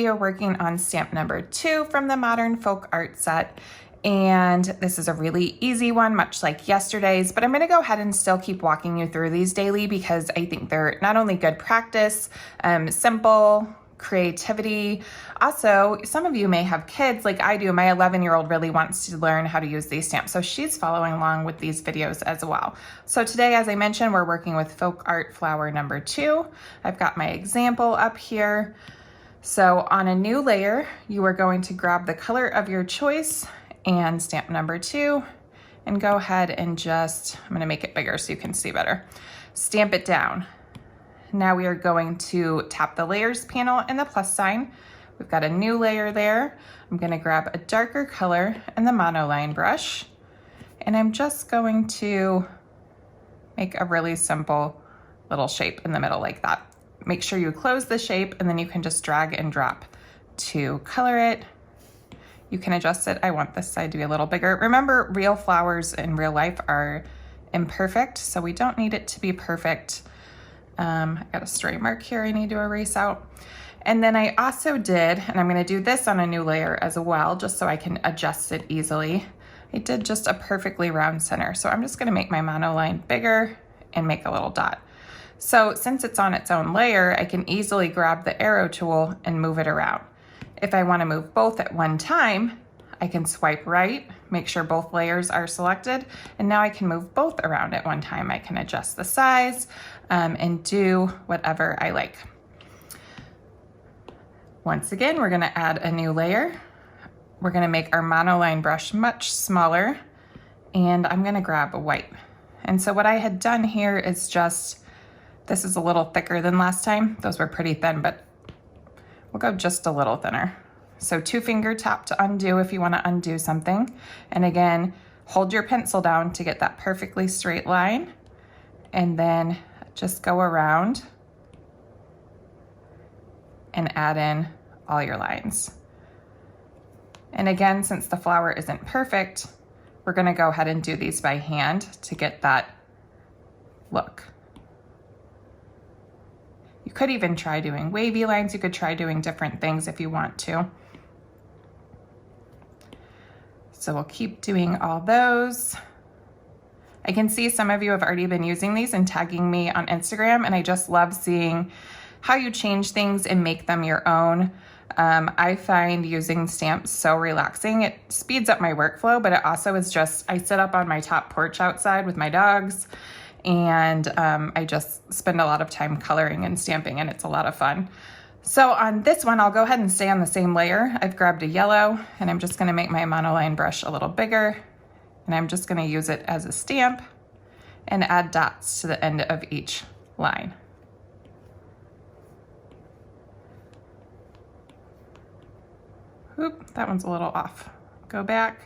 we are working on stamp number 2 from the Modern Folk Art set. And this is a really easy one, much like yesterday's, but I'm gonna go ahead and still keep walking you through these daily because I think they're not only good practice, simple, creativity. Also, some of you may have kids like I do. My 11-year-old really wants to learn how to use these stamps, so she's following along with these videos as well. So today, as I mentioned, we're working with Folk Art Flower number 2. I've got my example up here. So on a new layer, you are going to grab the color of your choice and stamp number 2 and go ahead and just, I'm gonna make it bigger so you can see better. Stamp it down. Now we are going to tap the layers panel and the plus sign. We've got a new layer there. I'm gonna grab a darker color and the monoline brush. And I'm just going to make a really simple little shape in the middle like that. Make sure you close the shape and then you can just drag and drop to color it. You can adjust it. I want this side to be a little bigger. Remember, real flowers in real life are imperfect, so we don't need it to be perfect. I got a stray mark here I need to erase out. And then I also did, and I'm gonna do this on a new layer as well, just so I can adjust it easily. I did just a perfectly round center. So I'm just gonna make my monoline bigger and make a little dot. So since it's on its own layer, I can easily grab the arrow tool and move it around. If I wanna move both at one time, I can swipe right, make sure both layers are selected, and now I can move both around at one time. I can adjust the size and do whatever I like. Once again, we're gonna add a new layer. We're gonna make our monoline brush much smaller, and I'm gonna grab a white. And so what I had done here is just, this is a little thicker than last time. Those were pretty thin, but we'll go just a little thinner. So 2-finger tap to undo if you want to undo something. And again, hold your pencil down to get that perfectly straight line. And then just go around and add in all your lines. And again, since the flower isn't perfect, we're going to go ahead and do these by hand to get that look. You could even try doing wavy lines. You could try doing different things if you want to. So we'll keep doing all those. I can see some of you have already been using these and tagging me on Instagram, and I just love seeing how you change things and make them your own. I find using stamps so relaxing. It speeds up my workflow, but it also is just, I sit up on my top porch outside with my dogs, and I just spend a lot of time coloring and stamping, and it's a lot of fun. So on this one, I'll go ahead and stay on the same layer. I've grabbed a yellow, and I'm just gonna make my monoline brush a little bigger, and I'm just gonna use it as a stamp and add dots to the end of each line. Oop, that one's a little off. Go back.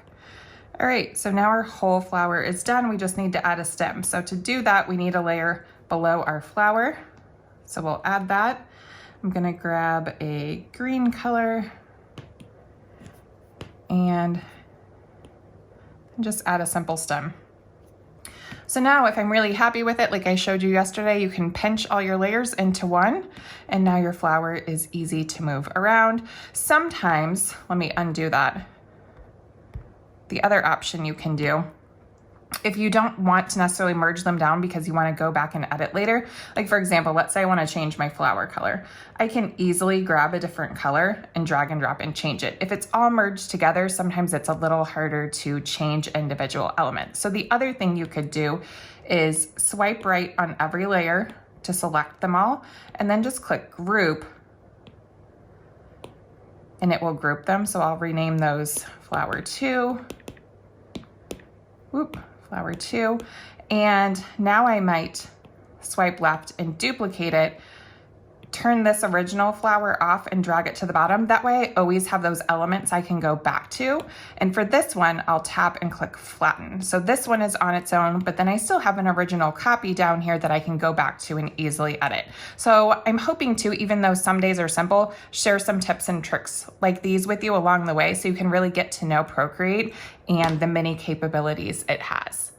All right, so now our whole flower is done. We just need to add a stem. So to do that, we need a layer below our flower. So we'll add that. I'm gonna grab a green color and just add a simple stem. So now if I'm really happy with it, like I showed you yesterday, you can pinch all your layers into one, and now your flower is easy to move around. Sometimes, let me undo that. The other option you can do, if you don't want to necessarily merge them down because you want to go back and edit later, like for example, let's say I want to change my flower color. I can easily grab a different color and drag and drop and change it. If it's all merged together, sometimes it's a little harder to change individual elements. So the other thing you could do is swipe right on every layer to select them all, and then just click group, and it will group them. So I'll rename those flower 2. Whoop. Flower 2, and now I might swipe left and duplicate it, turn this original flower off and drag it to the bottom. That way I always have those elements I can go back to. And for this one, I'll tap and click flatten. So this one is on its own, but then I still have an original copy down here that I can go back to and easily edit. So I'm hoping to, even though some days are simple, share some tips and tricks like these with you along the way so you can really get to know Procreate and the many capabilities it has.